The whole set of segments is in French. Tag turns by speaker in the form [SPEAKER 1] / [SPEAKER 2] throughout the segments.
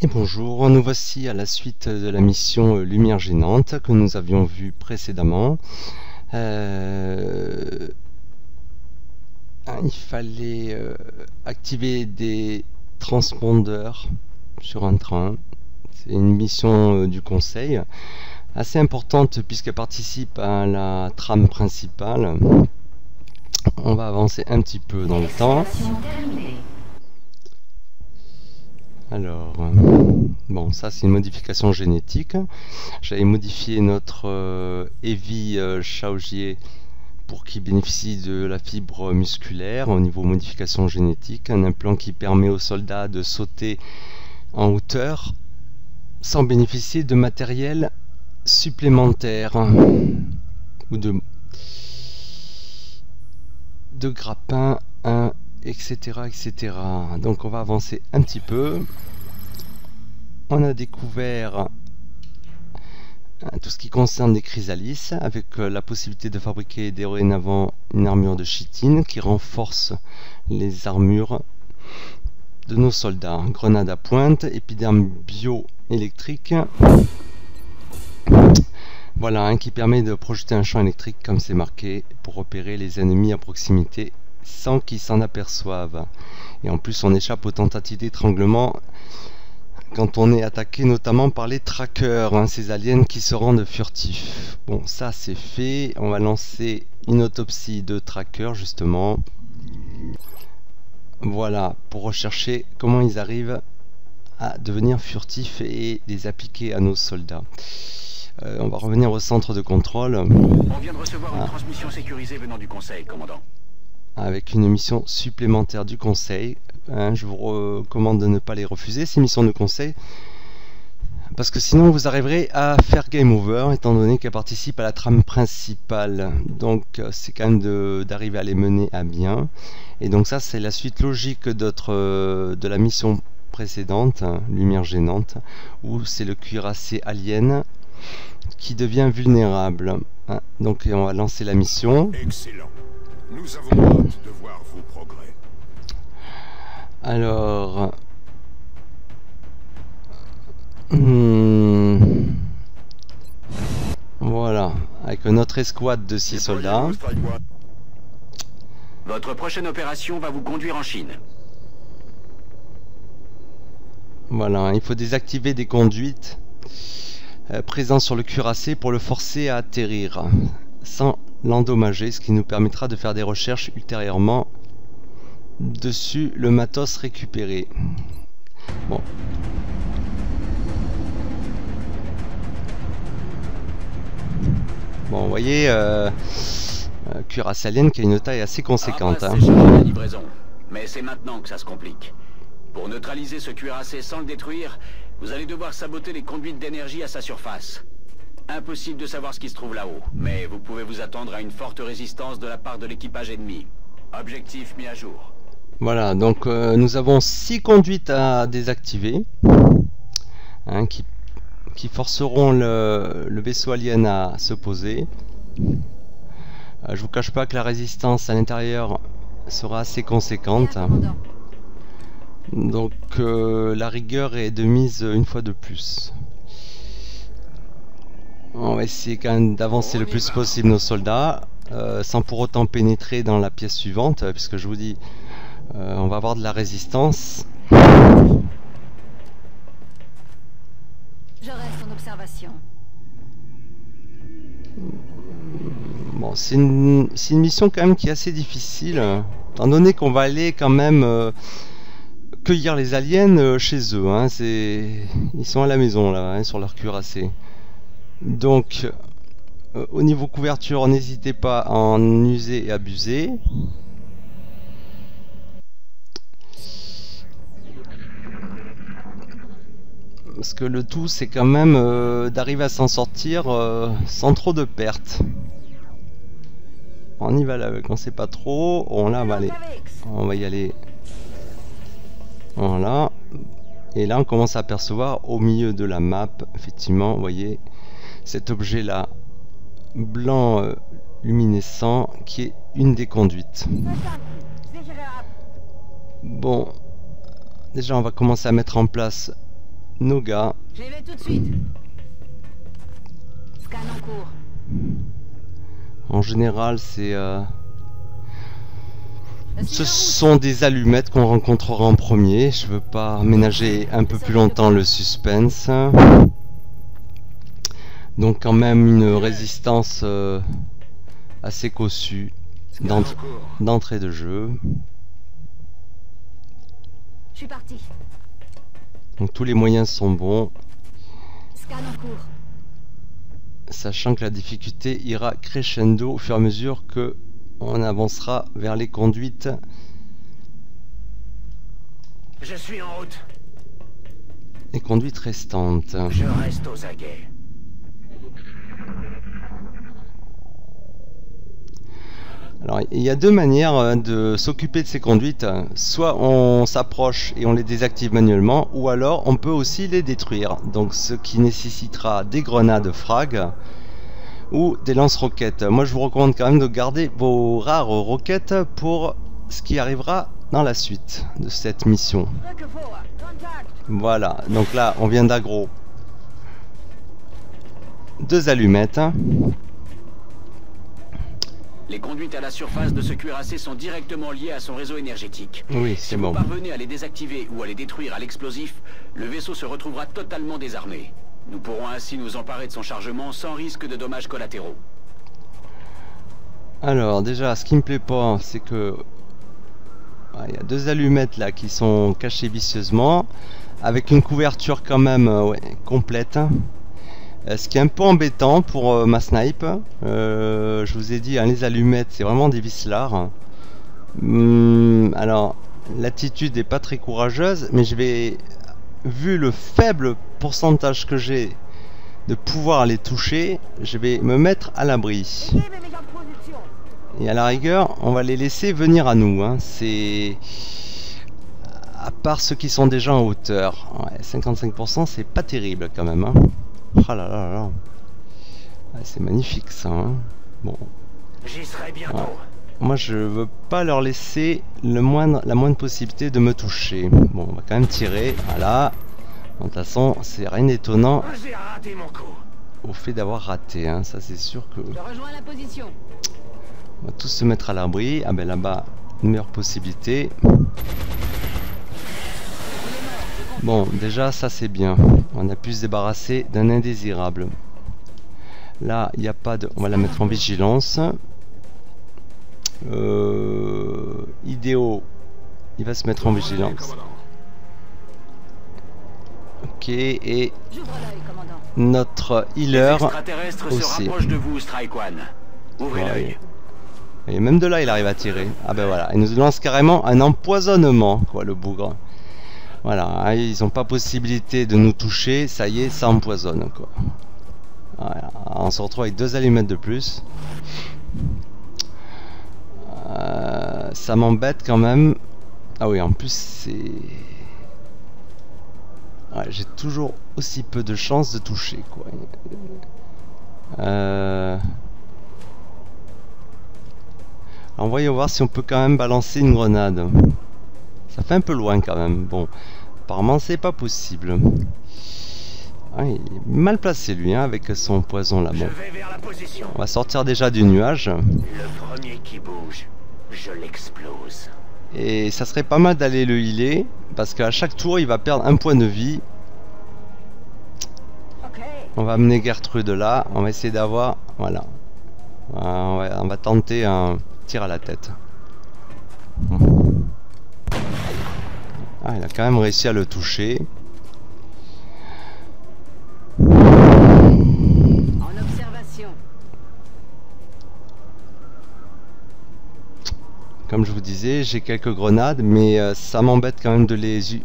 [SPEAKER 1] Et bonjour, nous voici à la suite de la mission Lumière Gênante que nous avions vue précédemment. Il fallait activer des transpondeurs sur un train. C'est une mission du conseil, assez importante puisqu'elle participe à la trame principale. On va avancer un petit peu dans le temps. Alors, bon, ça c'est une modification génétique. J'avais modifié notre Evie Shaojier pour qu'il bénéficie de la fibre musculaire au niveau modification génétique. Un implant qui permet aux soldats de sauter en hauteur sans bénéficier de matériel supplémentaire ou de grappins, etc., etc. Donc on va avancer un petit peu. On a découvert tout ce qui concerne les chrysalises avec la possibilité de fabriquer dorénavant une armure de chitine qui renforce les armures de nos soldats. Grenade à pointe, épiderme bioélectrique. Voilà, qui permet de projeter un champ électrique comme c'est marqué pour repérer les ennemis à proximité sans qu'ils s'en aperçoivent. Et en plus on échappe aux tentatives d'étranglement quand on est attaqué notamment par les trackers, ces aliens qui se rendent furtifs. Bon, ça c'est fait, on va lancer une autopsie de trackers justement. Voilà, pour rechercher comment ils arrivent à devenir furtifs et les appliquer à nos soldats. On va revenir au centre de contrôle.
[SPEAKER 2] On vient de recevoir une transmission sécurisée venant du conseil, commandant.
[SPEAKER 1] Avec une mission supplémentaire du conseil. Je vous recommande de ne pas les refuser, ces missions de conseil, parce que sinon vous arriverez à faire game over, étant donné qu'elles participent à la trame principale. Donc c'est quand même d'arriver à les mener à bien. Et donc ça c'est la suite logique de la mission précédente, Lumière Gênante, où c'est le cuirassé alien qui devient vulnérable. Donc on va lancer la mission.
[SPEAKER 3] Excellent. Nous avons hâte de voir vos progrès.
[SPEAKER 1] Alors... voilà, avec notre escouade de 6 soldats.
[SPEAKER 2] Votre prochaine opération va vous conduire en Chine.
[SPEAKER 1] Voilà, il faut désactiver des conduites présentes sur le cuirassé pour le forcer à atterrir sans l'endommager, ce qui nous permettra de faire des recherches ultérieurement dessus le matos récupéré. Bon. Bon, vous voyez, cuirassé alien qui a une taille assez conséquente.
[SPEAKER 2] C'est la livraison, mais c'est maintenant que ça se complique. Pour neutraliser ce cuirassé sans le détruire, vous allez devoir saboter les conduites d'énergie à sa surface. Impossible de savoir ce qui se trouve là-haut, mais vous pouvez vous attendre à une forte résistance de la part de l'équipage ennemi. Objectif mis à jour.
[SPEAKER 1] Voilà, donc nous avons 6 conduites à désactiver, qui forceront le vaisseau alien à se poser. Je vous cache pas que la résistance à l'intérieur sera assez conséquente. Donc la rigueur est de mise une fois de plus. On va essayer quand même d'avancer le plus possible nos soldats, sans pour autant pénétrer dans la pièce suivante, puisque je vous dis, on va avoir de la résistance.
[SPEAKER 4] Je reste en observation.
[SPEAKER 1] Bon, c'est une mission quand même qui est assez difficile, étant donné qu'on va aller quand même cueillir les aliens chez eux. Ils sont à la maison là, sur leur cuirassé. Donc, au niveau couverture, n'hésitez pas à en user et abuser. Parce que le tout, c'est quand même d'arriver à s'en sortir sans trop de pertes. On y va là, quand c'est pas trop. On là, va aller. On va y aller. Voilà. Et là, on commence à apercevoir au milieu de la map, effectivement, vous voyez, cet objet-là, blanc luminescent, qui est une des conduites. Bon, déjà, on va commencer à mettre en place nos gars.
[SPEAKER 4] J'y vais tout de suite. Scan en cours.
[SPEAKER 1] En général, ce sont des allumettes qu'on rencontrera en premier. Je veux pas ménager un peu plus longtemps le suspense. Donc quand même une résistance assez cossue d'entrée de jeu.
[SPEAKER 4] Je suis parti.
[SPEAKER 1] Donc tous les moyens sont bons.
[SPEAKER 4] Scan en cours.
[SPEAKER 1] Sachant que la difficulté ira crescendo au fur et à mesure que on avancera vers les conduites.
[SPEAKER 2] Je suis en route.
[SPEAKER 1] Les conduites restantes.
[SPEAKER 2] Je reste aux aguets.
[SPEAKER 1] Alors il y a deux manières de s'occuper de ces conduites. Soit on s'approche et on les désactive manuellement, ou alors on peut aussi les détruire. Donc ce qui nécessitera des grenades frag ou des lance-roquettes. Moi je vous recommande quand même de garder vos rares roquettes pour ce qui arrivera dans la suite de cette mission. Voilà, donc là on vient d'aggro 2 allumettes.
[SPEAKER 2] Les conduites à la surface de ce cuirassé sont directement liées à son réseau énergétique.
[SPEAKER 1] Oui,
[SPEAKER 2] Si
[SPEAKER 1] c'est
[SPEAKER 2] vous
[SPEAKER 1] bon.
[SPEAKER 2] parvenez à les désactiver ou à les détruire à l'explosif, le vaisseau se retrouvera totalement désarmé. Nous pourrons ainsi nous emparer de son chargement sans risque de dommages collatéraux.
[SPEAKER 1] Alors déjà, ce qui me plaît pas, c'est que il y a 2 allumettes là qui sont cachées vicieusement, avec une couverture quand même complète. Ce qui est un peu embêtant pour ma snipe. Je vous ai dit, hein, les allumettes, c'est vraiment des vislards. Alors, l'attitude n'est pas très courageuse, mais je vais, vu le faible pourcentage que j'ai de pouvoir les toucher, je vais me mettre à l'abri. Et à la rigueur, on va les laisser venir à nous. Hein. C'est... À part ceux qui sont déjà en hauteur. Ouais, 55%, c'est pas terrible quand même. Hein. Oh là là là là. Ouais, c'est magnifique ça. Hein. Bon.
[SPEAKER 2] J'y serai bientôt.
[SPEAKER 1] Ouais. Moi je veux pas leur laisser la moindre possibilité de me toucher. Bon, on va quand même tirer. Voilà. De toute façon, c'est rien d'étonnant
[SPEAKER 2] J'ai raté mon coup.
[SPEAKER 1] au fait d'avoir raté. Hein. Ça c'est sûr que...
[SPEAKER 4] Je rejoins la position.
[SPEAKER 1] On va tous se mettre à l'abri. Ah ben là-bas, une meilleure possibilité. Bon, déjà ça c'est bien. On a pu se débarrasser d'un indésirable. Là, il n'y a pas de... On va la mettre en vigilance. Idéo, il va se mettre en vigilance. Ok, et
[SPEAKER 4] J'ouvre l'œil, commandant.
[SPEAKER 1] notre
[SPEAKER 2] Les
[SPEAKER 1] healer
[SPEAKER 2] extraterrestres se
[SPEAKER 1] aussi.
[SPEAKER 2] rapprochent de vous, Strike One. Ouvrez
[SPEAKER 1] Ouais.
[SPEAKER 2] l'œil.
[SPEAKER 1] Et même de là, il arrive à tirer. Ah ben voilà, il nous lance carrément un empoisonnement, quoi, le bougre. Voilà, ils n'ont pas possibilité de nous toucher, ça y est, ça empoisonne, quoi. Voilà, on se retrouve avec 2 allumettes de plus. Ça m'embête quand même. Ah oui, en plus, c'est... Ouais, j'ai toujours aussi peu de chances de toucher, quoi. Alors, voyons voir si on peut quand même balancer une grenade. Ça fait un peu loin quand même. Bon, apparemment c'est pas possible. Ah, il est mal placé lui, hein, avec son poison là.
[SPEAKER 2] Je
[SPEAKER 1] Bon,
[SPEAKER 2] vais vers la position.
[SPEAKER 1] on va sortir déjà du nuage.
[SPEAKER 2] Le premier qui bouge, je l'explose.
[SPEAKER 1] Et ça serait pas mal d'aller le healer, parce qu'à chaque tour il va perdre un point de vie.
[SPEAKER 4] Ok.
[SPEAKER 1] On va amener Gertrude là, on va essayer d'avoir... Voilà. On va tenter un tir à la tête. Ah, il a quand même réussi à le toucher.
[SPEAKER 4] En observation.
[SPEAKER 1] Comme je vous disais, j'ai quelques grenades, mais ça m'embête quand même de les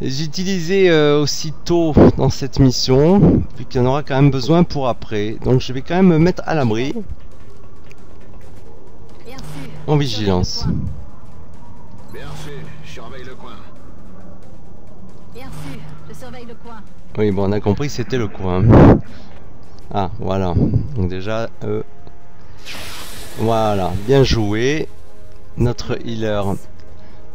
[SPEAKER 1] utiliser aussitôt dans cette mission, vu qu'il y en aura quand même besoin pour après. Donc je vais quand même me mettre à l'abri,
[SPEAKER 4] Bien sûr.
[SPEAKER 1] en vigilance.
[SPEAKER 3] Bien fait, je surveille le coin.
[SPEAKER 4] Bien sûr. Je surveille le coin.
[SPEAKER 1] Oui, bon, on a compris que c'était le coin. Ah, voilà. Donc déjà, voilà, bien joué. Notre healer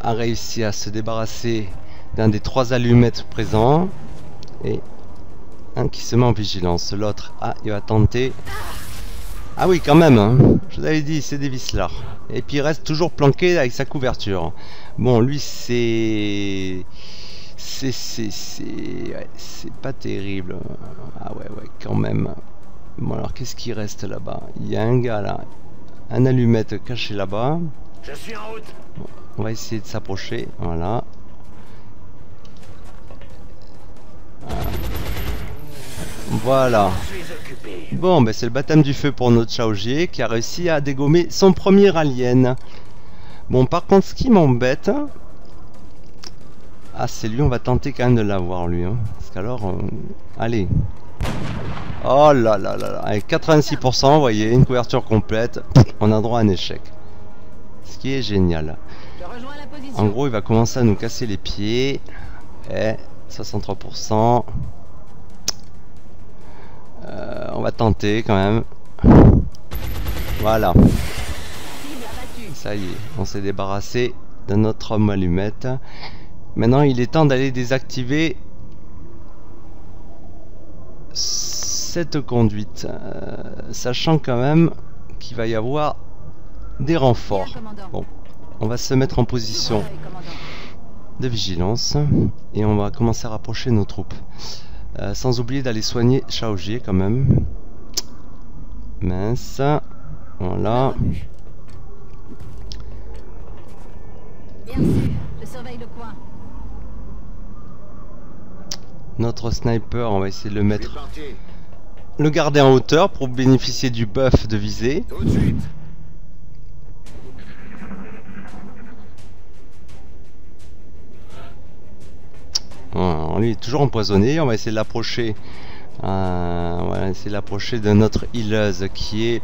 [SPEAKER 1] a réussi à se débarrasser d'un des 3 allumettes présents. Et un qui se met en vigilance. L'autre, ah, il va tenter. Ah oui, quand même, hein. Je vous avais dit, c'est des vislards. Et puis il reste toujours planqué avec sa couverture. Bon, lui, c'est pas terrible. Ah ouais, quand même. Bon, alors qu'est-ce qui reste là-bas? Il y a un gars là, un allumette caché là-bas.
[SPEAKER 2] Je suis en route.
[SPEAKER 1] Bon, on va essayer de s'approcher. Voilà. Voilà. Bon, ben c'est le baptême du feu pour notre Shaoji qui a réussi à dégommer son premier alien. Bon, par contre, ce qui m'embête... Ah, c'est lui, on va tenter quand même de l'avoir, lui. Hein. Parce qu'alors... Allez. Oh là là là là. Avec 86%, vous voyez, une couverture complète. On a droit à un échec. Ce qui est génial. En gros, il va commencer à nous casser les pieds. Et 63%. On va tenter quand même. Voilà. Ça y est, on s'est débarrassé de notre homme allumette. Maintenant, il est temps d'aller désactiver cette conduite. Sachant quand même qu'il va y avoir des renforts. Bon, on va se mettre en position de vigilance. Et on va commencer à rapprocher nos troupes. Sans oublier d'aller soigner Shaoji quand même. Mince. Voilà.
[SPEAKER 4] Bien sûr, je surveille le coin.
[SPEAKER 1] Notre sniper, on va essayer de le mettre, le garder en hauteur pour bénéficier du buff de visée.
[SPEAKER 3] Tout de suite.
[SPEAKER 1] Voilà, lui est toujours empoisonné. On va essayer de l'approcher. Voilà, essayer de l'approcher de notre healeuse qui est,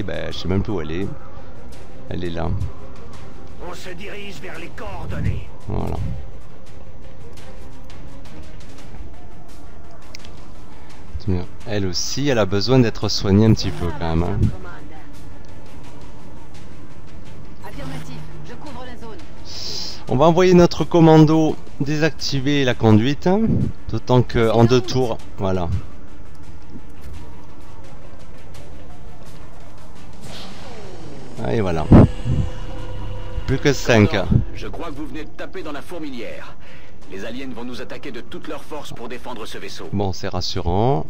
[SPEAKER 1] ben, je sais même plus où elle est. Elle est là.
[SPEAKER 2] On se dirige vers les coordonnées.
[SPEAKER 1] Voilà. Elle aussi, elle a besoin d'être soignée un petit peu quand même. Hein.
[SPEAKER 4] Affirmatif, je couvre la zone.
[SPEAKER 1] On va envoyer notre commando désactiver la conduite, hein, d'autant que en 2 tours, voilà. Et voilà. Plus que 5.
[SPEAKER 2] Je crois que vous venez de taper dans la fourmilière. Les aliens vont nous attaquer de toute leur force pour défendre ce vaisseau.
[SPEAKER 1] Bon, c'est rassurant.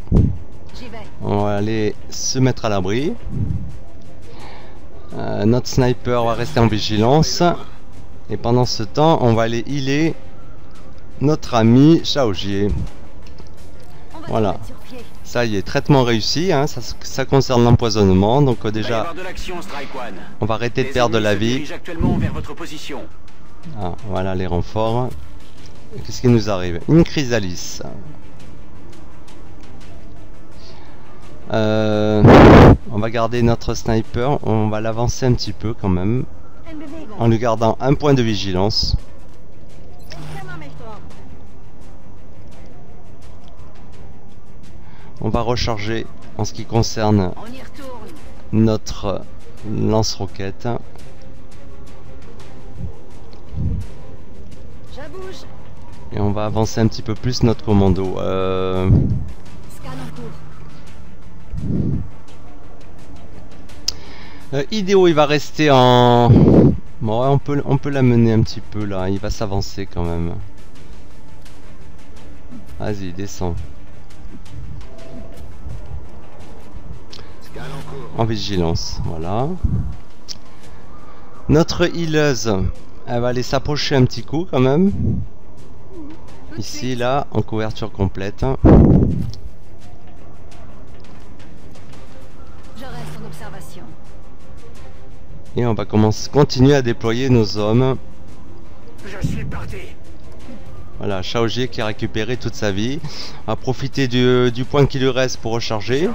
[SPEAKER 4] J'y vais.
[SPEAKER 1] On va aller se mettre à l'abri. Notre sniper va rester en vigilance. Et pendant ce temps, on va aller healer notre ami Shaoji. Voilà. Ça y est, traitement réussi. Hein, ça concerne l'empoisonnement. Donc déjà, on va arrêter de perdre de la vie. Ah, voilà les renforts. Qu'est-ce qui nous arrive? Une chrysalis. On va garder notre sniper. On va l'avancer un petit peu quand même. En lui gardant un point de vigilance. On va recharger en ce qui concerne notre lance-roquette. Et on va avancer un petit peu plus notre commando. Idéo, il va rester en... Bon, ouais, on peut l'amener un petit peu là. Il va s'avancer quand même. Vas-y, descends. En vigilance, voilà. Notre healeuse, elle va aller s'approcher un petit coup quand même. Ici, là, en couverture complète.
[SPEAKER 4] Je reste en observation.
[SPEAKER 1] Et on va continuer à déployer nos hommes.
[SPEAKER 2] Je suis parti.
[SPEAKER 1] Voilà, Shaoji qui a récupéré toute sa vie. On va profiter du point qui lui reste pour recharger.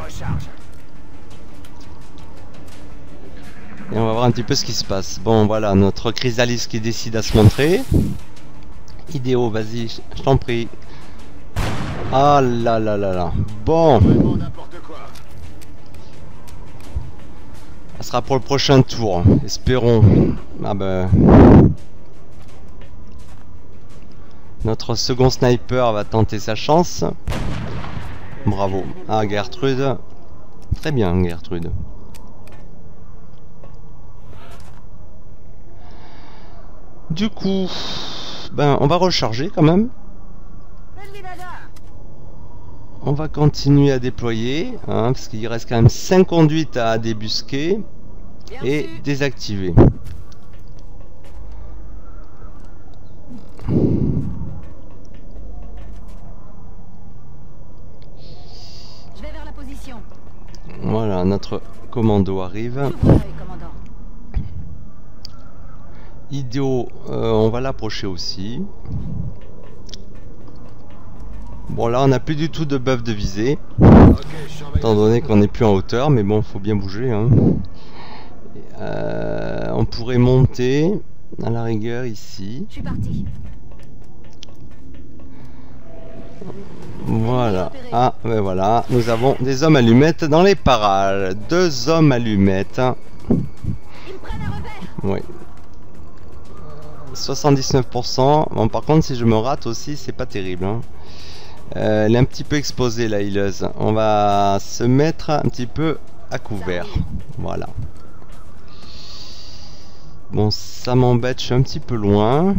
[SPEAKER 1] Et on va voir un petit peu ce qui se passe. Bon, voilà, notre chrysalis qui décide à se montrer. Idéo, vas-y, je t'en prie. Ah là là là là. Bon. Ça sera pour le prochain tour. Espérons. Ah ben. Notre second sniper va tenter sa chance. Bravo. Ah, Gertrude. Très bien, Gertrude. Du coup, ben, on va recharger quand même. On va continuer à déployer, hein, parce qu'il reste quand même 5 conduites à débusquer et désactiver.
[SPEAKER 4] Je vais vers la position.
[SPEAKER 1] Voilà, notre commando arrive. Idiot, on va l'approcher aussi. Bon, là on n'a plus du tout de buff de visée, étant donné qu'on n'est plus en hauteur, mais bon, faut bien bouger, hein. On pourrait monter à la rigueur ici.
[SPEAKER 4] Je suis parti.
[SPEAKER 1] Voilà. Ah, ben voilà, nous avons des hommes allumettes dans les parages. 2 hommes allumettes.
[SPEAKER 4] Ils me prennent un revers.
[SPEAKER 1] Oui. 79%. Bon, par contre, si je me rate aussi, c'est pas terrible, hein. Elle est un petit peu exposée, la healeuse. On va se mettre un petit peu à couvert. Voilà. Bon, ça m'embête, je suis un petit peu loin.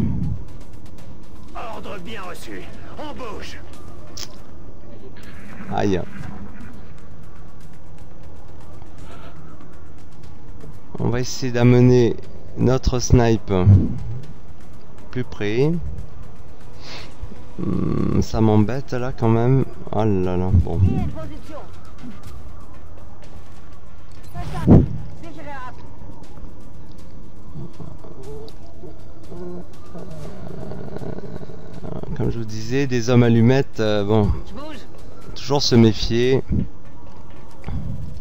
[SPEAKER 2] Ordre bien reçu. On bouge.
[SPEAKER 1] Aïe. On va essayer d'amener notre snipe plus près. Ça m'embête là quand même. Oh là là, bon. Comme je vous disais, des hommes allumettes, bon, toujours se méfier.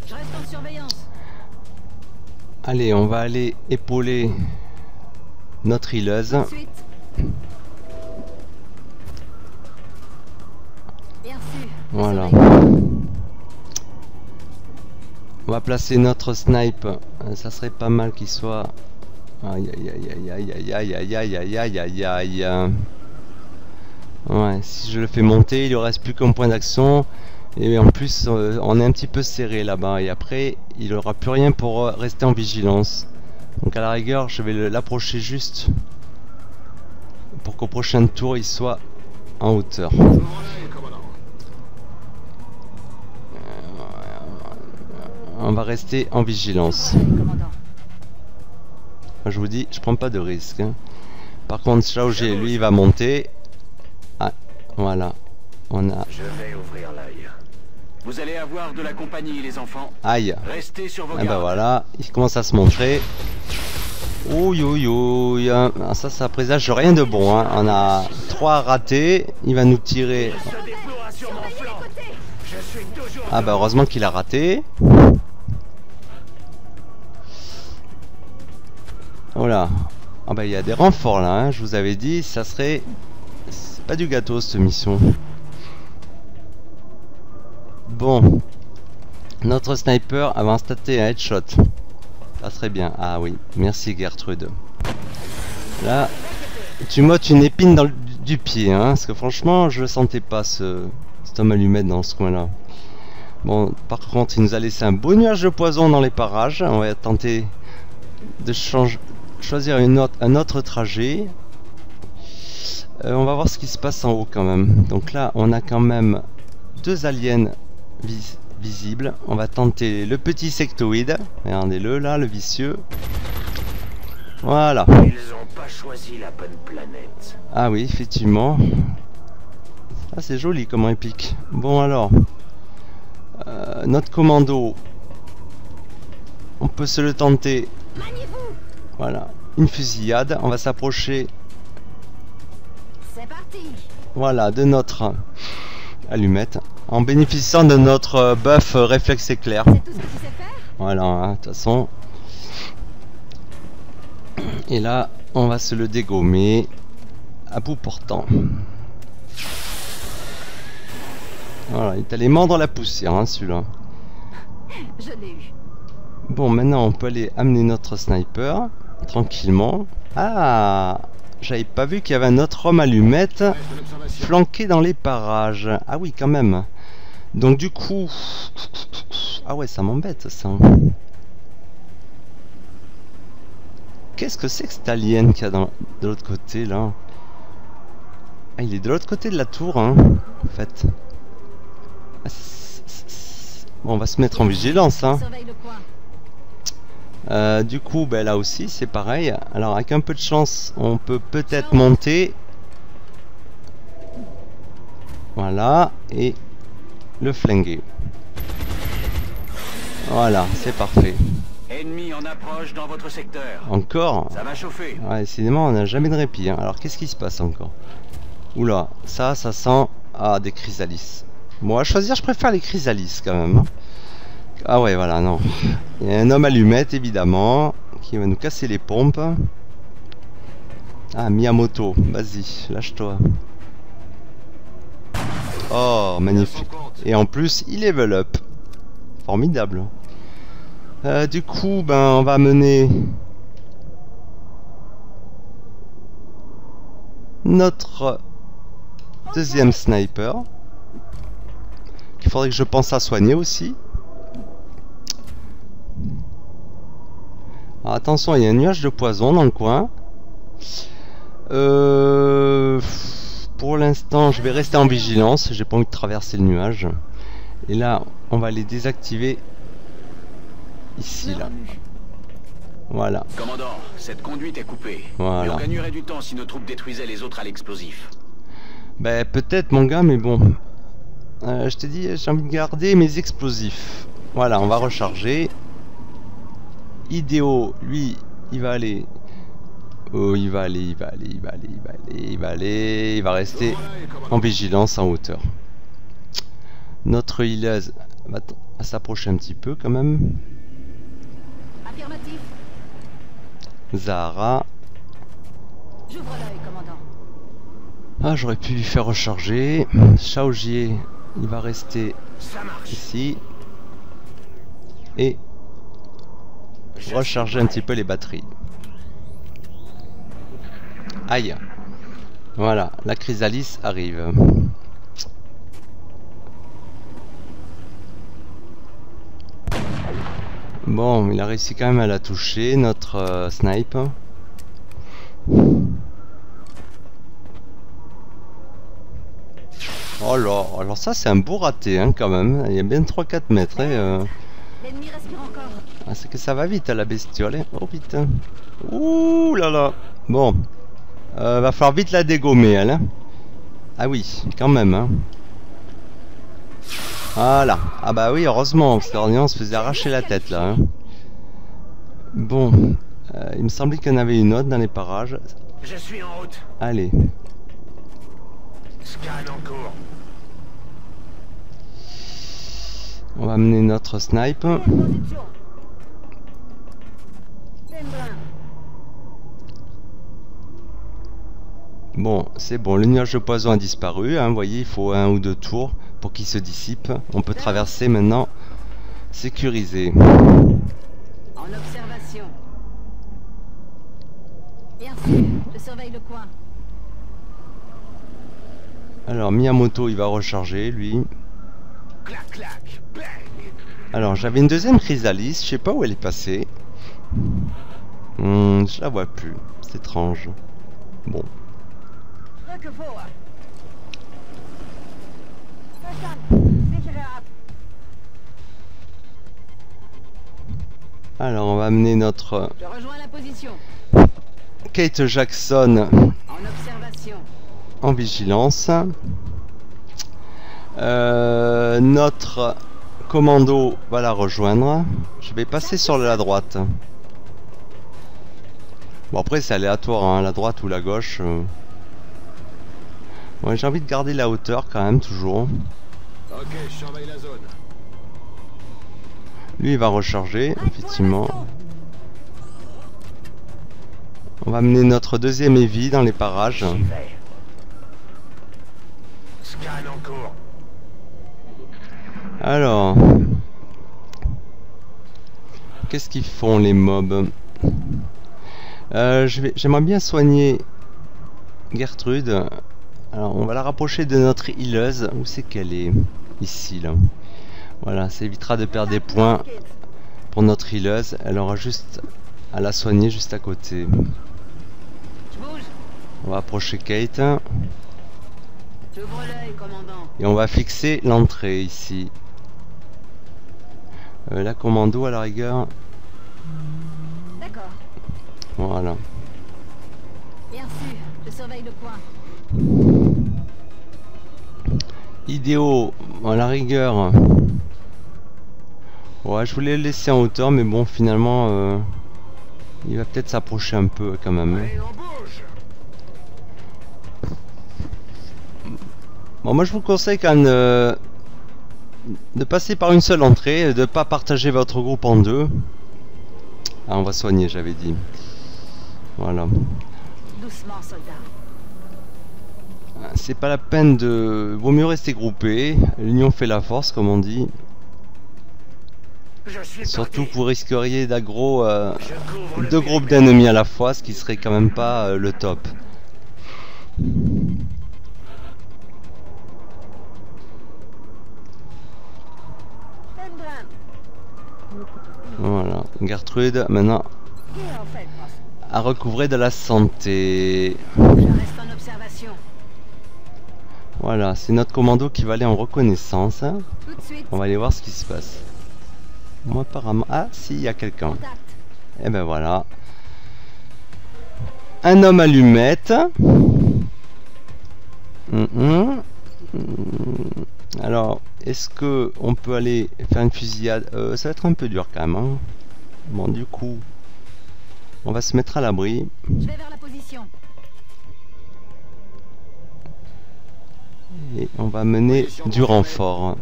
[SPEAKER 4] Je reste en surveillance.
[SPEAKER 1] Allez, on va aller épauler notre healeuse.
[SPEAKER 4] Ensuite. Bien sûr.
[SPEAKER 1] Voilà. On va placer notre snipe. Ça serait pas mal qu'il soit. Aïe aïe aïe aïe aïe aïe aïe aïe aïe aïe aïe aïe aïe. Ouais, si je le fais monter, il ne reste plus qu'un point d'action. Et en plus, on est un petit peu serré là-bas. Et après, il n'aura plus rien pour rester en vigilance. Donc à la rigueur, je vais l'approcher juste pour qu'au prochain tour, il soit en hauteur. On va rester en vigilance. Je vous dis, je prends pas de risque, hein. Par contre, Xiaojie, lui, il va monter. Ah, voilà. On a...
[SPEAKER 2] Je vais ouvrir l'œil. Vous allez avoir de la compagnie, les enfants.
[SPEAKER 1] Aïe.
[SPEAKER 2] Restez sur vos
[SPEAKER 1] Et
[SPEAKER 2] gardes.
[SPEAKER 1] ben voilà, il commence à se montrer. Ouïe ouïe ouïe. Ça présage rien de bon, hein. On a 3 ratés. Il va nous tirer.
[SPEAKER 2] Il se déploie sur mon flanc. Je suis toujours...
[SPEAKER 1] Ah bah heureusement qu'il a raté. Voilà. Ah bah il y a des renforts là, hein. Je vous avais dit, ça serait... C'est pas du gâteau cette mission. Bon. Notre sniper va installer un headshot. Ça serait bien. Ah oui, merci Gertrude. Là, tu m'ôtes une épine dans du pied, hein. Parce que franchement, je le sentais pas cet homme allumette dans ce coin-là. Bon, par contre, il nous a laissé un beau nuage de poison dans les parages. On va tenter de choisir un autre trajet. On va voir ce qui se passe en haut quand même. Donc là, on a quand même 2 aliens visibles. On va tenter le petit sectoïde. Regardez-le là, le vicieux. Voilà.
[SPEAKER 2] Ils ont pas choisi la bonne planète.
[SPEAKER 1] Ah oui, effectivement. Ah, c'est joli comment il pique. Bon alors, notre commando, on peut se le tenter. Voilà, une fusillade. On va s'approcher.
[SPEAKER 4] C'est parti.
[SPEAKER 1] Voilà, de notre allumette, en bénéficiant de notre buff réflexe éclair.
[SPEAKER 4] C'est tout ce que tu sais faire.
[SPEAKER 1] Voilà, hein, de toute façon. Et là, on va se le dégommer à bout portant. Voilà, il est allé mordre la poussière, hein, celui-là.
[SPEAKER 4] Je l'ai eu.
[SPEAKER 1] Bon, maintenant, on peut aller amener notre sniper tranquillement. Ah, j'avais pas vu qu'il y avait un autre homme allumette flanqué dans les parages. Ah oui, quand même. Donc du coup... Ah ouais, ça m'embête, ça. Qu'est-ce que c'est que cet alien qu'il y a de l'autre côté, là? Ah, il est de l'autre côté de la tour, hein, en fait. Ah, bon, on va se mettre en vigilance, hein.
[SPEAKER 4] Surveille le coin.
[SPEAKER 1] Du coup, ben, là aussi, c'est pareil. Alors, avec un peu de chance, on peut peut-être monter. Voilà, et le flinguer. Voilà, c'est parfait.
[SPEAKER 2] Ennemi en approche dans votre secteur.
[SPEAKER 1] Encore?
[SPEAKER 2] Ça va chauffer.
[SPEAKER 1] Ouais, décidément, on n'a jamais de répit, hein. Alors, qu'est-ce qui se passe encore? Oula, ça sent... Ah, des chrysalises. Bon, à choisir, je préfère les chrysalises, quand même, hein. Ah ouais, voilà, non. Il y a un homme allumette, évidemment, qui va nous casser les pompes. Ah, Miyamoto, vas-y, lâche-toi. Oh, magnifique. Et en plus, il level up. Formidable. Du coup, ben, on va mener notre deuxième sniper. Il faudrait que je pense à soigner aussi. Alors, attention, il y a un nuage de poison dans le coin. Pour l'instant, je vais rester en vigilance. J'ai pas envie de traverser le nuage. Et là, on va les désactiver ici, là. Voilà.
[SPEAKER 2] Commandant, cette conduite est coupée.
[SPEAKER 1] Voilà.
[SPEAKER 2] Et on gagnerait du temps si nos troupes détruisaient les autres à l'explosif.
[SPEAKER 1] Ben, peut-être, mon gars, mais bon. Je t'ai dit, j'ai envie de garder mes explosifs. Voilà, on va recharger. Idéo, lui, il va aller... Oh, il va rester en vigilance en hauteur. Notre healeuse va s'approcher un petit peu quand même.
[SPEAKER 4] Affirmatif.
[SPEAKER 1] Zahara.
[SPEAKER 4] J'ouvre l'œil, commandant.
[SPEAKER 1] Ah, j'aurais pu lui faire recharger. Shaojier, il va rester ici. Et recharger un petit peu les batteries. Aïe. Voilà, la chrysalis arrive. Bon, il a réussi quand même à la toucher, notre snipe. Oh là, alors ça c'est un beau raté, hein, quand même. Il y a bien 3-4 mètres. Hein,
[SPEAKER 4] L'ennemi respire encore.
[SPEAKER 1] Ah, c'est que ça va vite à la bestiole. Hein. Oh putain. Ouh là là. Bon. Va falloir vite la dégommer, elle. Hein. Ah oui, quand même. Hein. Voilà. Ah bah oui, heureusement, parce qu'on se faisait arracher la tête là. Hein. Bon. Il me semblait qu'il y en avait une autre dans les parages.
[SPEAKER 2] Je suis en route.
[SPEAKER 1] Allez.
[SPEAKER 2] Scan en cours.
[SPEAKER 1] On va mener notre snipe.
[SPEAKER 4] Position. Temblin.
[SPEAKER 1] Bon, c'est bon, le nuage de poison a disparu, hein, vous voyez, il faut 1 ou 2 tours pour qu'il se dissipe. On peut traverser maintenant, sécurisé.
[SPEAKER 4] En observation. Bien sûr, je surveille le coin.
[SPEAKER 1] Alors, Miyamoto, il va recharger, lui.
[SPEAKER 2] Clac, clac, bang.
[SPEAKER 1] Alors, j'avais une deuxième chrysalis, je sais pas où elle est passée. Je la vois plus, c'est étrange. Bon. Alors, on va amener notre
[SPEAKER 4] Je rejoins la position.
[SPEAKER 1] Kate Jackson
[SPEAKER 4] En observation.
[SPEAKER 1] en vigilance. Notre commando va la rejoindre. Je vais passer sur la droite. Bon, après c'est aléatoire, hein, la droite ou la gauche. Ouais, j'ai envie de garder la hauteur quand même, toujours.
[SPEAKER 3] Ok, je surveille la zone.
[SPEAKER 1] Lui il va recharger, effectivement. On va mener notre deuxième heavy dans les parages.
[SPEAKER 2] J'y vais. Scan en cours.
[SPEAKER 1] Alors, qu'est-ce qu'ils font les mobs? J'aimerais bien soigner Gertrude. Alors on va la rapprocher de notre healeuse. Où c'est qu'elle est? Ici là. Voilà, ça évitera de perdre des points pour notre healeuse. Elle aura juste à la soigner juste à côté.
[SPEAKER 4] Je bouge.
[SPEAKER 1] On va approcher Kate.
[SPEAKER 4] J'ouvre l'œil, commandant.
[SPEAKER 1] Et on va fixer l'entrée ici. La commando à la rigueur.
[SPEAKER 4] D'accord.
[SPEAKER 1] Voilà.
[SPEAKER 4] Bien sûr, je surveille le coin.
[SPEAKER 1] Idéo, à la rigueur. Ouais, je voulais le laisser en hauteur, mais bon, finalement, il va peut-être s'approcher un peu quand même.
[SPEAKER 3] Allez, on bouge.
[SPEAKER 1] Bon, moi je vous conseille quand même de passer par une seule entrée, de ne pas partager votre groupe en deux. Ah, on va soigner, j'avais dit. Voilà.
[SPEAKER 4] Doucement, soldat.
[SPEAKER 1] C'est pas la peine de... Vaut mieux rester groupé. L'union fait la force, comme on dit.
[SPEAKER 3] Je suis
[SPEAKER 1] Surtout
[SPEAKER 3] parti.
[SPEAKER 1] que vous risqueriez d'aggro
[SPEAKER 3] Je couvre le
[SPEAKER 1] deux groupes
[SPEAKER 3] périmètre.
[SPEAKER 1] d'ennemis à la fois, ce qui serait quand même pas le top.
[SPEAKER 4] Pendrain.
[SPEAKER 1] Voilà. Gertrude, maintenant,
[SPEAKER 4] Qui est en fait, boss?
[SPEAKER 1] à recouvrer de la santé.
[SPEAKER 4] Je reste en observation.
[SPEAKER 1] Voilà, c'est notre commando qui va aller en reconnaissance.
[SPEAKER 4] Tout de suite.
[SPEAKER 1] On va aller voir ce qui se passe. Moi apparemment... Ah si, il y a quelqu'un.
[SPEAKER 4] Contact.
[SPEAKER 1] Et ben voilà. Un homme allumette. Alors, est-ce que on peut aller faire une fusillade? Ça va être un peu dur quand même. Hein. Bon, du coup, on va se mettre à l'abri.
[SPEAKER 4] Je vais vers la position.
[SPEAKER 1] Et on va mener du renfort.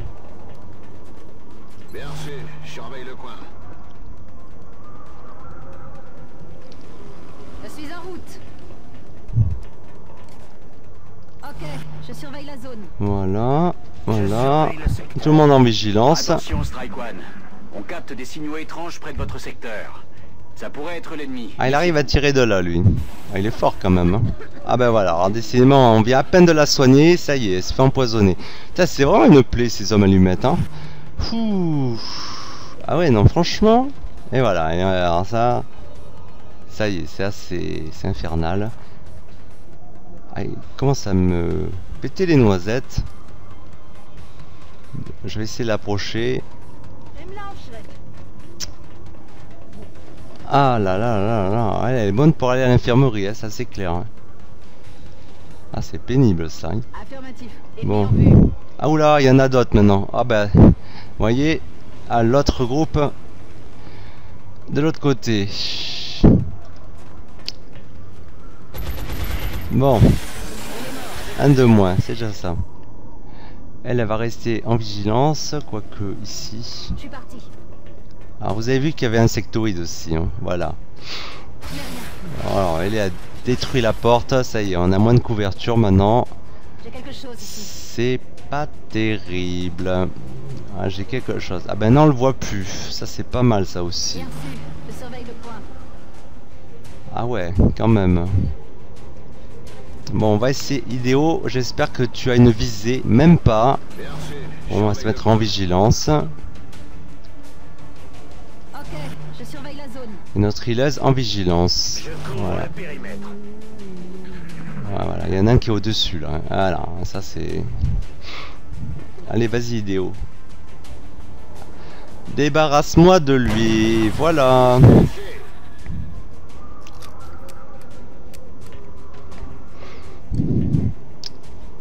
[SPEAKER 3] Bien sûr, je surveille le coin.
[SPEAKER 4] Je suis en route. Ok, je surveille la zone.
[SPEAKER 1] Voilà, voilà.
[SPEAKER 3] surveille le secteur.
[SPEAKER 1] Tout le monde en vigilance.
[SPEAKER 2] Attention, Strike One. On capte des signaux étranges près de votre secteur. Ça pourrait être l'ennemi.
[SPEAKER 1] Ah, il arrive à tirer de là, lui. Ah, il est fort quand même. Hein. Ah ben voilà, alors décidément, on vient à peine de la soigner, ça y est, elle se fait empoisonner. Putain, c'est vraiment une plaie, ces hommes allumettes. Hein. Fouh. Ah ouais, non, franchement. Et voilà, et alors ça y est, c'est assez... c'est infernal. Ah, il commence à me péter les noisettes. Je vais essayer de l'approcher.
[SPEAKER 4] Je me lance.
[SPEAKER 1] Ah là là là là, elle est bonne pour aller à l'infirmerie, hein, ça c'est clair. Hein. Ah, c'est pénible ça. Hein.
[SPEAKER 4] Affirmatif. Et
[SPEAKER 1] Bon.
[SPEAKER 4] en vue.
[SPEAKER 1] Ah oula, il y en a d'autres maintenant. Ah ben, vous voyez, à l'autre groupe, de l'autre côté. Bon, un de moins, c'est déjà ça. Elle va rester en vigilance, quoique ici.
[SPEAKER 4] Je suis parti.
[SPEAKER 1] Alors vous avez vu qu'il y avait un sectoïde aussi, hein. Voilà. Alors elle a détruit la porte, ça y est, on a moins de couverture maintenant.
[SPEAKER 4] J'ai quelque chose ici.
[SPEAKER 1] C'est pas terrible. Ah, j'ai quelque chose. Ah ben non, on le voit plus. Ça c'est pas mal ça aussi.
[SPEAKER 4] Bien sûr, je surveille le coin.
[SPEAKER 1] Ah ouais, quand même. Bon, on va essayer. Idéo, j'espère que tu as une visée. Même pas.
[SPEAKER 3] Bien sûr. je
[SPEAKER 1] Bon, on va se
[SPEAKER 3] surveille
[SPEAKER 1] mettre en vigilance.
[SPEAKER 4] Ok, je surveille la zone.
[SPEAKER 1] Et notre healeuse en vigilance.
[SPEAKER 3] le- Je couvre
[SPEAKER 1] Voilà.
[SPEAKER 3] le périmètre.
[SPEAKER 1] Voilà, il y en a un qui est au-dessus là. Voilà, ça c'est... Allez, vas-y, Idéo. Débarrasse-moi de lui. Voilà.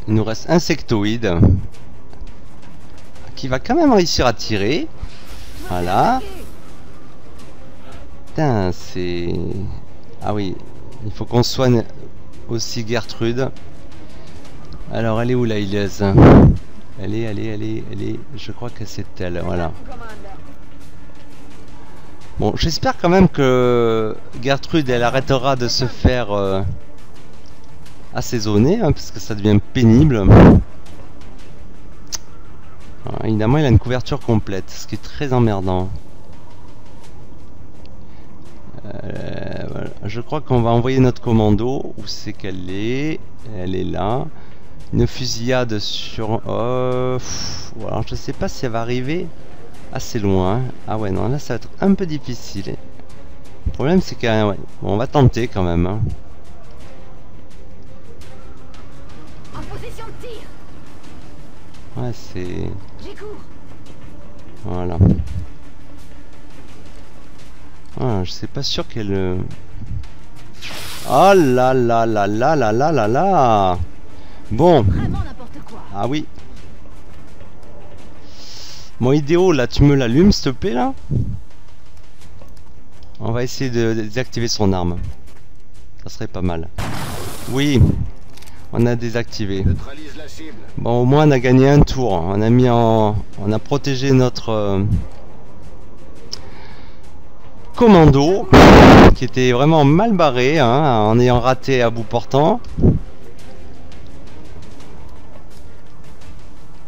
[SPEAKER 1] Il nous reste un sectoïde qui va quand même réussir à tirer. Voilà. Putain, c'est... Ah oui, il faut qu'on soigne aussi Gertrude. Alors, elle est où la healeuse? Elle est... Je crois que c'est elle, voilà. Bon, j'espère quand même que Gertrude, elle arrêtera de se faire assaisonner, hein, parce que ça devient pénible. Alors, évidemment, il a une couverture complète, ce qui est très emmerdant. Voilà. je crois qu'on va envoyer notre commando. Où c'est qu'elle est? Elle est là. Une fusillade sur... alors je sais pas si elle va arriver assez loin. Ah ouais, non, là ça va être un peu difficile. Le problème c'est que... ouais, bon, on va tenter quand même. Hein.
[SPEAKER 4] En position de tir.
[SPEAKER 1] Ouais, c'est...
[SPEAKER 4] J'y cours.
[SPEAKER 1] Voilà. Ah, je sais pas sûr qu'elle... Oh là là là là là là là là. Bon.
[SPEAKER 4] Vraiment n'importe quoi.
[SPEAKER 1] Ah oui. Bon, idéo, là, tu me l'allumes, s'il te plaît, là. On va essayer de désactiver son arme. Ça serait pas mal. Oui. On a désactivé.
[SPEAKER 3] Neutralise la cible.
[SPEAKER 1] Bon, au moins, on a gagné un tour. On a mis en... On a protégé notre... commando. Qui était vraiment mal barré, hein, en ayant raté à bout portant.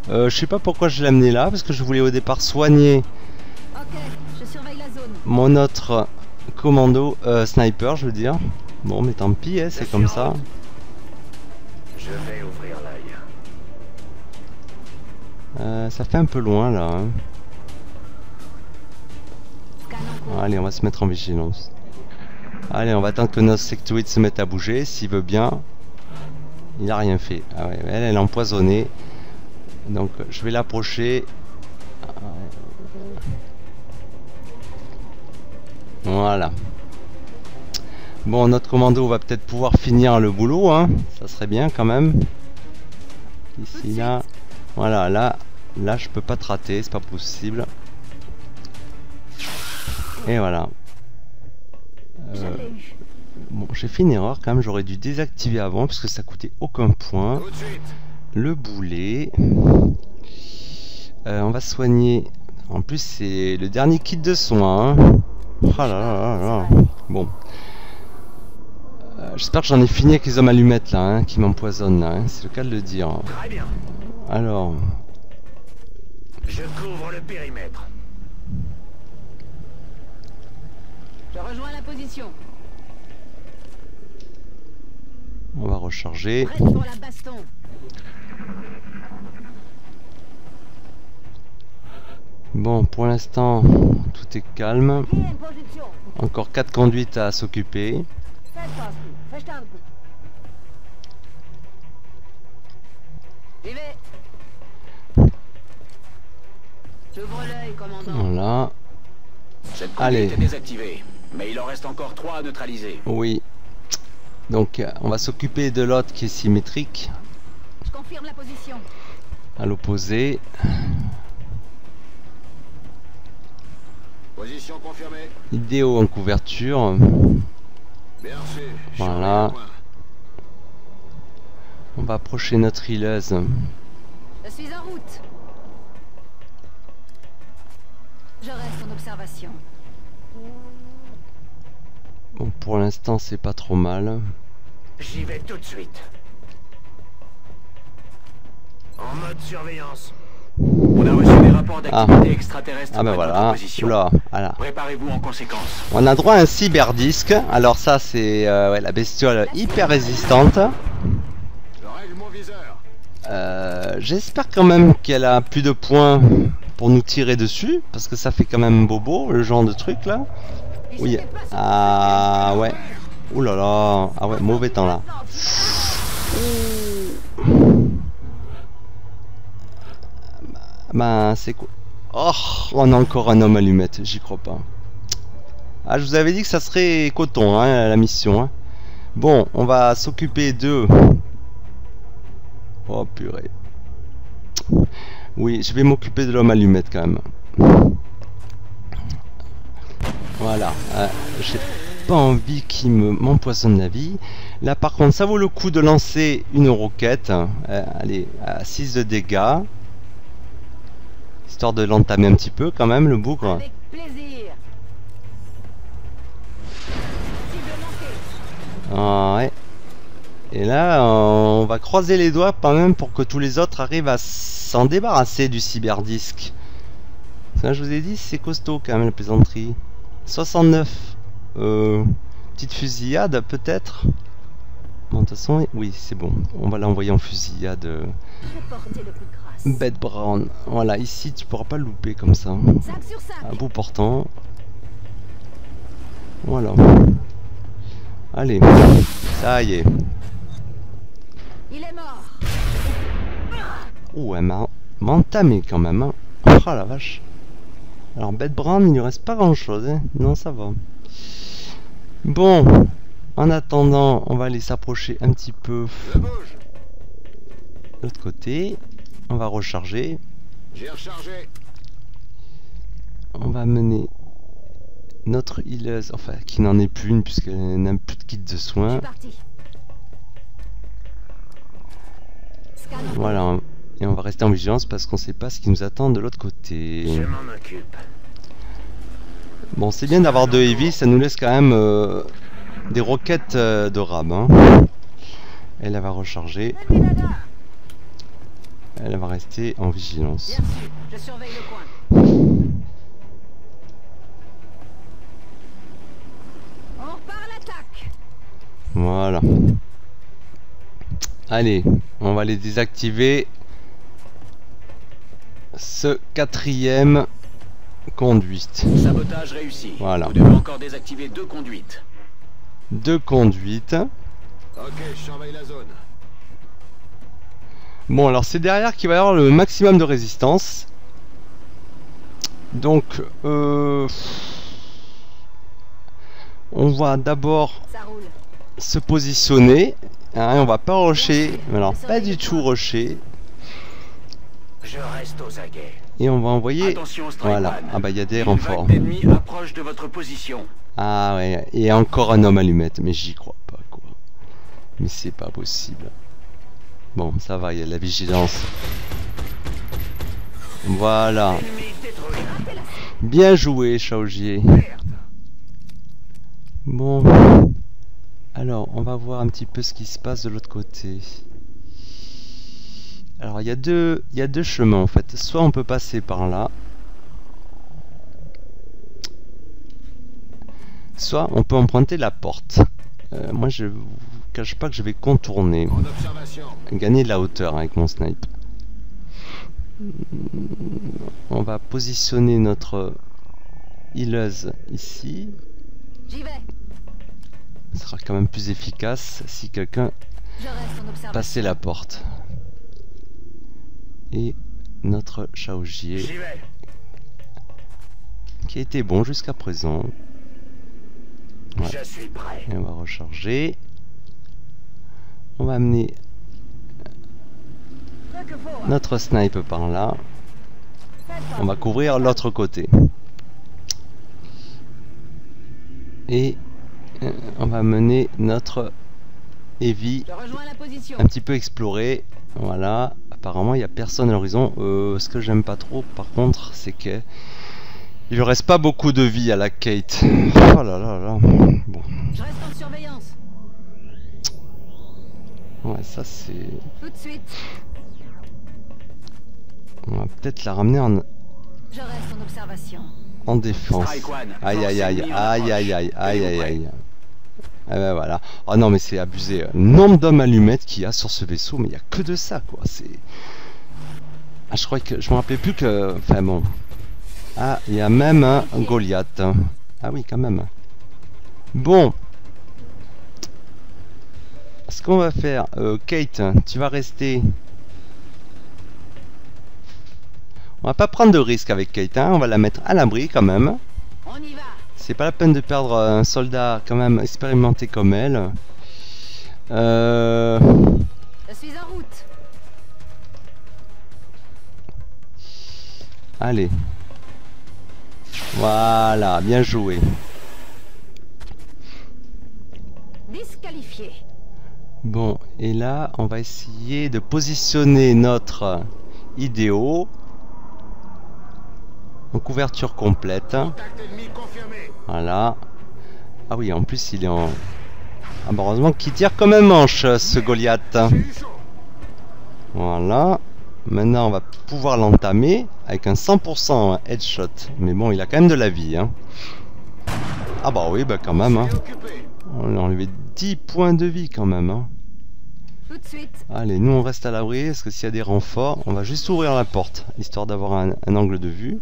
[SPEAKER 1] Je sais pas pourquoi je l'ai amené là, parce que je voulais au départ soigner
[SPEAKER 4] Ok, je surveille la zone.
[SPEAKER 1] mon autre commando, sniper, je veux dire. Bon, mais tant pis, hein, c'est comme ça.
[SPEAKER 2] Je vais ouvrir l'œil.
[SPEAKER 1] Ça fait un peu loin là. Hein.
[SPEAKER 4] Scan en cours.
[SPEAKER 1] Allez, on va se mettre en vigilance. Allez, on va attendre que notre sectoid se mette à bouger, s'il veut bien. Il a rien fait. Ah ouais, elle est empoisonnée. Donc je vais l'approcher. Voilà. Bon, notre commando va peut-être pouvoir finir le boulot, hein. Ça serait bien quand même. Ici, là. Voilà, là je peux pas te rater, c'est pas possible. Et voilà.
[SPEAKER 4] Je l'ai eu.
[SPEAKER 1] Bon, j'ai fait une erreur quand même, j'aurais dû désactiver avant parce que ça coûtait aucun point.
[SPEAKER 3] Tout de suite.
[SPEAKER 1] Le boulet. On va soigner. En plus, c'est le dernier kit de soins. Hein. Oh là là là là. Bon. J'espère que j'en ai fini avec les hommes allumettes là, hein, qui m'empoisonnent là. Hein. C'est le cas de le dire.
[SPEAKER 2] Très bien.
[SPEAKER 1] Alors.
[SPEAKER 2] Je couvre le périmètre.
[SPEAKER 4] Je rejoins la position.
[SPEAKER 1] On va recharger.
[SPEAKER 4] Prête pour la baston.
[SPEAKER 1] Bon, pour l'instant, tout est calme.
[SPEAKER 4] Bien, position.
[SPEAKER 1] Encore 4 conduites à s'occuper.
[SPEAKER 4] Verstanden. J'y vais. J'ouvre l'œil, commandant.
[SPEAKER 1] Voilà.
[SPEAKER 2] Cette
[SPEAKER 1] Allez.
[SPEAKER 2] conduite est désactivée, mais il en reste encore 3 à neutraliser.
[SPEAKER 1] Oui. Donc, on va s'occuper de l'autre qui est symétrique.
[SPEAKER 4] Je confirme la position.
[SPEAKER 1] À l'opposé.
[SPEAKER 3] Position confirmée.
[SPEAKER 1] Idéo en couverture.
[SPEAKER 3] Bien reçu.
[SPEAKER 1] Voilà.
[SPEAKER 3] Surveille le point.
[SPEAKER 1] On va approcher notre healeuse.
[SPEAKER 4] Je suis en route. Je reste en observation.
[SPEAKER 1] Bon, pour l'instant, c'est pas trop mal.
[SPEAKER 2] J'y vais tout de suite. En mode surveillance. On a reçu des rapports d'activité extraterrestre.
[SPEAKER 1] Ah ben
[SPEAKER 2] près de
[SPEAKER 1] voilà.
[SPEAKER 2] votre position.
[SPEAKER 1] Oula, voilà.
[SPEAKER 2] Préparez-vous en conséquence.
[SPEAKER 1] On a droit à un cyberdisque. Alors ça, c'est ouais, la bestiole hyper résistante.
[SPEAKER 3] Je règle mon viseur.
[SPEAKER 1] J'espère quand même qu'elle a plus de points pour nous tirer dessus. Parce que ça fait quand même bobo, le genre de truc là. Oui. Ah ouais. Ouh là là. Ah ouais, mauvais temps là. Ben c'est quoi? Oh, on a encore un homme allumette, j'y crois pas. Ah, je vous avais dit que ça serait coton, hein, la mission. Hein. Bon, on va s'occuper de... Oh purée. Oui, je vais m'occuper de l'homme allumette quand même. Voilà. J'ai pas envie qu'il m'empoisonne la vie. Là par contre, ça vaut le coup de lancer une roquette. Allez, à 6 de dégâts. Histoire de l'entamer un petit peu quand même, le bougre.
[SPEAKER 4] Avec plaisir. Cible manquée.
[SPEAKER 1] Ah, ouais. Et là, on va croiser les doigts quand même pour que tous les autres arrivent à s'en débarrasser du cyberdisque. Ça, je vous ai dit, c'est costaud quand même la plaisanterie. 69. Petite fusillade peut-être. Bon, de toute façon, oui, c'est bon. On va l'envoyer en fusillade.
[SPEAKER 4] Je vais porter le coup de grâce.
[SPEAKER 1] Bête Brown. Voilà, ici tu pourras pas le louper comme ça.
[SPEAKER 4] 5 sur 5.
[SPEAKER 1] À bout portant. Voilà. Allez, ça y est.
[SPEAKER 4] Il est mort.
[SPEAKER 1] Ouh, elle m'a entamé quand même. Hein. Oh la vache. Alors, Bête Brown, il ne reste pas grand chose. Hein. Non, ça va. Bon, en attendant, on va aller s'approcher un petit peu
[SPEAKER 3] Je bouge.
[SPEAKER 1] de l'autre côté. On va recharger.
[SPEAKER 3] J'ai rechargé.
[SPEAKER 1] On va mener notre healeuse, enfin qui n'en est plus une puisqu'elle n'a plus de kit de
[SPEAKER 4] Je
[SPEAKER 1] soins.
[SPEAKER 4] suis parti. Scanner.
[SPEAKER 1] Voilà, et on va rester en vigilance parce qu'on ne sait pas ce qui nous attend de l'autre côté.
[SPEAKER 2] Je m'en occupe.
[SPEAKER 1] Bon, c'est bien d'avoir 2 heavy, ça nous laisse quand même des roquettes de rab. Hein. Elle va recharger,
[SPEAKER 4] Terminada.
[SPEAKER 1] elle va rester en vigilance.
[SPEAKER 4] Bien sûr, je surveille le coin. On repart à l'attaque.
[SPEAKER 1] Voilà. Allez, on va les désactiver. Ce 4e conduite.
[SPEAKER 2] Sabotage réussi.
[SPEAKER 1] Voilà.
[SPEAKER 2] Vous devez encore désactiver 2 conduites.
[SPEAKER 1] 2 conduites.
[SPEAKER 3] Ok, je surveille la zone.
[SPEAKER 1] Bon, alors c'est derrière qu'il va y avoir le maximum de résistance. Donc, on va d'abord
[SPEAKER 4] Ça roule.
[SPEAKER 1] se positionner. Hein, on va pas rusher. Alors, pas du tout rusher.
[SPEAKER 2] Je reste aux aguets.
[SPEAKER 1] Et on va envoyer...
[SPEAKER 2] Attention, Strike
[SPEAKER 1] Voilà.
[SPEAKER 2] One.
[SPEAKER 1] Ah bah, il y a des
[SPEAKER 2] Une
[SPEAKER 1] renforts.
[SPEAKER 2] vague d'ennemis approche de votre position.
[SPEAKER 1] Ah ouais, et encore un homme allumette. Mais j'y crois pas, quoi. Mais c'est pas possible. Bon, ça va, il y a de la vigilance. Voilà.
[SPEAKER 2] Ennemi détruit.
[SPEAKER 1] Bien joué, Shaojier. Bon. Alors, on va voir un petit peu ce qui se passe de l'autre côté. Alors, il y a deux chemins, en fait. Soit on peut passer par là. Soit on peut emprunter la porte. Moi, je vous cache pas que je vais contourner.
[SPEAKER 3] En observation.
[SPEAKER 1] Gagner de la hauteur avec mon snipe. On va positionner notre healeuse ici.
[SPEAKER 4] J'y vais.
[SPEAKER 1] Ce sera quand même plus efficace si quelqu'un
[SPEAKER 4] Je reste en observation.
[SPEAKER 1] passait la porte. Et notre Shaojier
[SPEAKER 2] J'y vais.
[SPEAKER 1] qui a été bon jusqu'à présent. Ouais.
[SPEAKER 2] Je suis prêt.
[SPEAKER 1] Et on va recharger. On va amener
[SPEAKER 4] Ce que faut.
[SPEAKER 1] notre snipe par là. On va couvrir l'autre côté. Et on va mener notre heavy
[SPEAKER 4] Je rejoins la position.
[SPEAKER 1] un petit peu explorer. Voilà. Apparemment, il n'y a personne à l'horizon. Ce que j'aime pas trop, par contre, c'est que il ne reste pas beaucoup de vie à la Kate. Oh là là là. Bon.
[SPEAKER 4] Je reste en surveillance.
[SPEAKER 1] Ouais, ça c'est...
[SPEAKER 4] Tout de suite.
[SPEAKER 1] On va peut-être la ramener en
[SPEAKER 4] Je reste en observation.
[SPEAKER 1] défense.
[SPEAKER 2] Strike One.
[SPEAKER 1] Aïe aïe aïe
[SPEAKER 2] Force ennemie en
[SPEAKER 1] aïe aïe
[SPEAKER 2] approche.
[SPEAKER 1] aïe aïe
[SPEAKER 2] Et
[SPEAKER 1] aïe
[SPEAKER 2] vous
[SPEAKER 1] aïe. Ah ben voilà. Oh non mais c'est abusé. Le nombre d'hommes allumettes qu'il y a sur ce vaisseau, mais il n'y a que de ça quoi. C'est... Ah je crois que... Je me rappelais plus que... Enfin bon. Ah, il y a même un Goliath. Ah oui quand même. Bon. Ce qu'on va faire... Kate, tu vas rester... On va pas prendre de risque avec Kate, hein. On va la mettre à l'abri quand même.
[SPEAKER 4] On y va.
[SPEAKER 1] C'est pas la peine de perdre un soldat quand même expérimenté comme elle.
[SPEAKER 4] Je suis en route.
[SPEAKER 1] Allez. Voilà, bien joué.
[SPEAKER 4] Disqualifié.
[SPEAKER 1] Bon, et là, on va essayer de positionner notre idéo en couverture complète.
[SPEAKER 3] Contact ennemi confirmé.
[SPEAKER 1] Voilà. Ah oui, en plus, il est en... Ah bah heureusement qu'il tire comme un manche, ce Goliath.
[SPEAKER 3] J'ai eu chaud.
[SPEAKER 1] Voilà. Maintenant, on va pouvoir l'entamer avec un 100% headshot. Mais bon, il a quand même de la vie. Hein. Ah bah oui, bah quand même. Hein.
[SPEAKER 3] J'ai occupé.
[SPEAKER 1] On a enlevé 10 points de vie quand même. Hein.
[SPEAKER 4] Tout de suite.
[SPEAKER 1] Allez, nous on reste à l'abri, parce que s'il y a des renforts, on va juste ouvrir la porte, histoire d'avoir un angle de vue.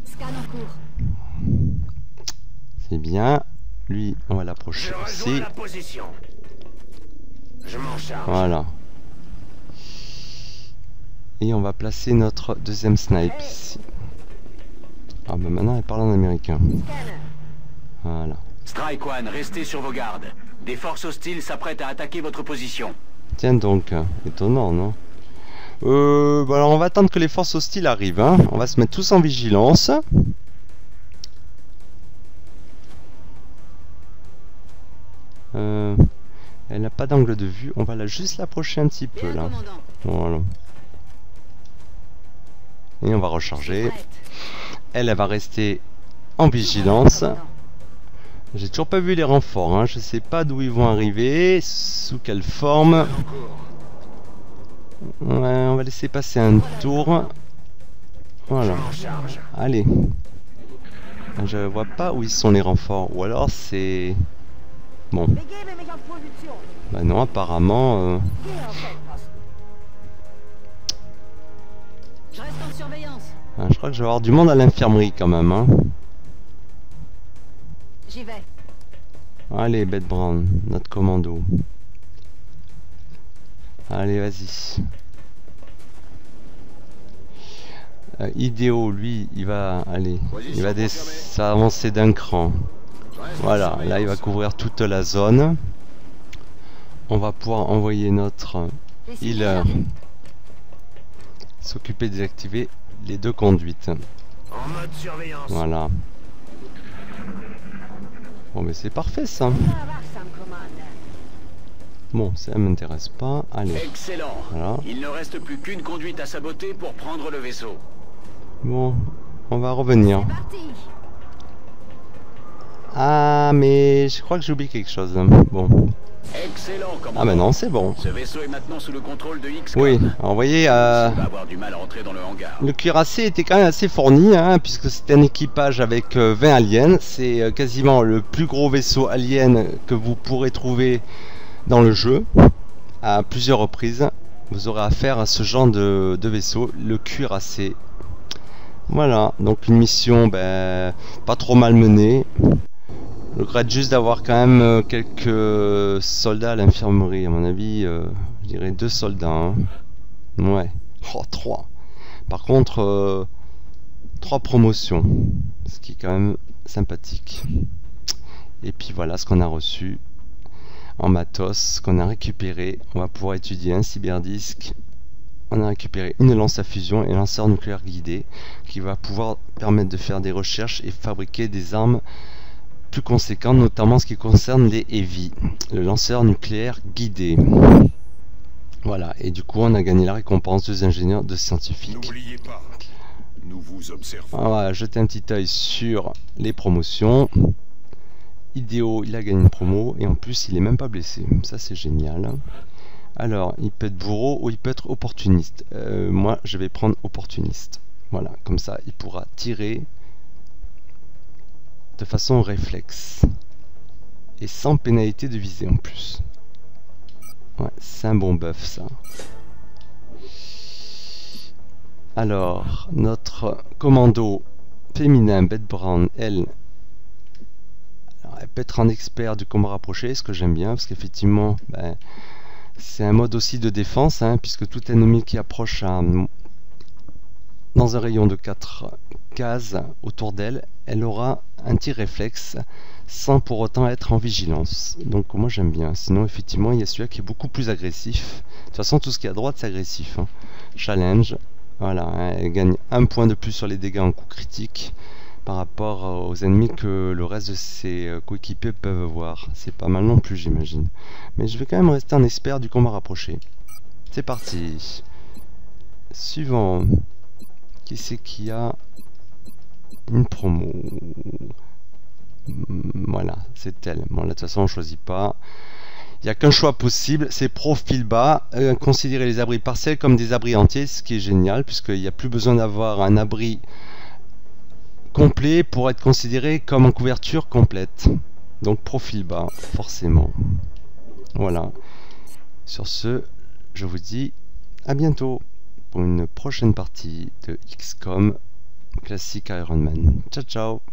[SPEAKER 4] Scan en cours.
[SPEAKER 1] C'est bien. Lui, on va l'approcher aussi.
[SPEAKER 5] La position. Je m'en charge.
[SPEAKER 1] Voilà. Et on va placer notre deuxième snipe ici. Ah bah maintenant elle parle en américain.
[SPEAKER 4] Scanner.
[SPEAKER 1] Voilà.
[SPEAKER 2] Strike One, restez sur vos gardes. Des forces hostiles s'apprêtent à attaquer votre position.
[SPEAKER 1] Tiens donc, étonnant, non? Bah alors on va attendre que les forces hostiles arrivent. Hein. On va se mettre tous en vigilance. Elle n'a pas d'angle de vue. On va juste l'approcher un petit peu
[SPEAKER 4] Bien,
[SPEAKER 1] là.
[SPEAKER 4] commandant.
[SPEAKER 1] Voilà. Et on va recharger.
[SPEAKER 4] Prête.
[SPEAKER 1] Elle va rester en vigilance.
[SPEAKER 4] Commandant.
[SPEAKER 1] J'ai toujours pas vu les renforts. Hein. Je sais pas d'où ils vont arriver. Sous quelle forme.
[SPEAKER 5] En cours.
[SPEAKER 1] Ouais, on va laisser passer un tour. Voilà.
[SPEAKER 5] Je m'en charge.
[SPEAKER 1] Allez. Je vois pas où ils sont les renforts. Ou alors c'est... Bon. Bah non, apparemment...
[SPEAKER 4] Je reste en surveillance.
[SPEAKER 1] je crois que je vais avoir du monde à l'infirmerie quand même. Hein.
[SPEAKER 4] J'y vais.
[SPEAKER 1] Allez, Beth Brown, notre commando. Allez, vas-y. Idéo, lui, il va aller. Il va s'avancer d'un cran. Voilà, là il va couvrir toute la zone. On va pouvoir envoyer notre healer s'occuper de désactiver les deux conduites.
[SPEAKER 5] En mode surveillance.
[SPEAKER 1] Voilà. Bon mais c'est parfait ça. Bon, ça m'intéresse pas. Allez.
[SPEAKER 2] Excellent.
[SPEAKER 1] Voilà.
[SPEAKER 2] Il ne reste plus qu'une conduite à saboter pour prendre le vaisseau.
[SPEAKER 1] Bon, on va revenir.
[SPEAKER 4] C'est parti.
[SPEAKER 1] Ah mais je crois que j'ai oublié quelque chose. Bon.
[SPEAKER 2] Excellent, commandant.
[SPEAKER 1] Ah bah non, c'est bon.
[SPEAKER 2] Ce vaisseau est maintenant sous le contrôle de X.
[SPEAKER 1] Oui, alors vous voyez,
[SPEAKER 2] Il va avoir du mal à rentrer dans le hangar.
[SPEAKER 1] le cuirassé était quand même assez fourni, hein, puisque c'était un équipage avec 20 aliens. C'est quasiment le plus gros vaisseau alien que vous pourrez trouver dans le jeu. À plusieurs reprises, vous aurez affaire à ce genre de vaisseau, le cuirassé. Voilà, donc une mission pas trop mal menée. Je regrette juste d'avoir quand même quelques soldats à l'infirmerie. À mon avis, je dirais 2 soldats. Hein. Ouais. Oh, 3. Par contre, 3 promotions. Ce qui est quand même sympathique. Et puis voilà ce qu'on a reçu en matos, ce qu'on a récupéré. On va pouvoir étudier un cyberdisque. On a récupéré une lance à fusion et un lanceur nucléaire guidé qui va pouvoir permettre de faire des recherches et fabriquer des armes plus conséquentes, notamment en ce qui concerne les Heavy, le lanceur nucléaire guidé. Voilà, et du coup on a gagné la récompense 2 ingénieurs, 2 scientifiques.
[SPEAKER 3] N'oubliez pas, nous vous observons.
[SPEAKER 1] On va jeter un petit œil sur les promotions. Idéo, il a gagné une promo et en plus il est même pas blessé, ça c'est génial. Alors, il peut être bourreau ou il peut être opportuniste. Moi, je vais prendre opportuniste. Voilà, comme ça, il pourra tirer de façon réflexe. Et sans pénalité de visée en plus. Ouais, c'est un bon buff, ça. Alors, notre commando féminin, Beth Brown, elle peut être un expert du combat rapproché, ce que j'aime bien, parce qu'effectivement... c'est un mode aussi de défense, hein, puisque tout ennemi qui approche dans un rayon de 4 cases autour d'elle, elle aura un tir réflexe sans pour autant être en vigilance. Donc moi j'aime bien. Sinon effectivement il y a celui-là qui est beaucoup plus agressif. De toute façon tout ce qui est à droite c'est agressif. Hein. Challenge, voilà, hein, elle gagne 1 point de plus sur les dégâts en coup critique par rapport aux ennemis que le reste de ses coéquipiers peuvent voir. C'est pas mal non plus j'imagine. Mais je vais quand même rester un expert du combat rapproché. C'est parti. Suivant. Qui c'est qui a une promo? Voilà, c'est elle. Bon là de toute façon on choisit pas. Il n'y a qu'un choix possible, c'est profil bas. Considérer les abris partiels comme des abris entiers, ce qui est génial puisqu'il n'y a plus besoin d'avoir un abri complet pour être considéré comme en couverture complète. Donc profil bas, forcément. Voilà. Sur ce, je vous dis à bientôt pour une prochaine partie de XCOM Classic Iron Man. Ciao ciao.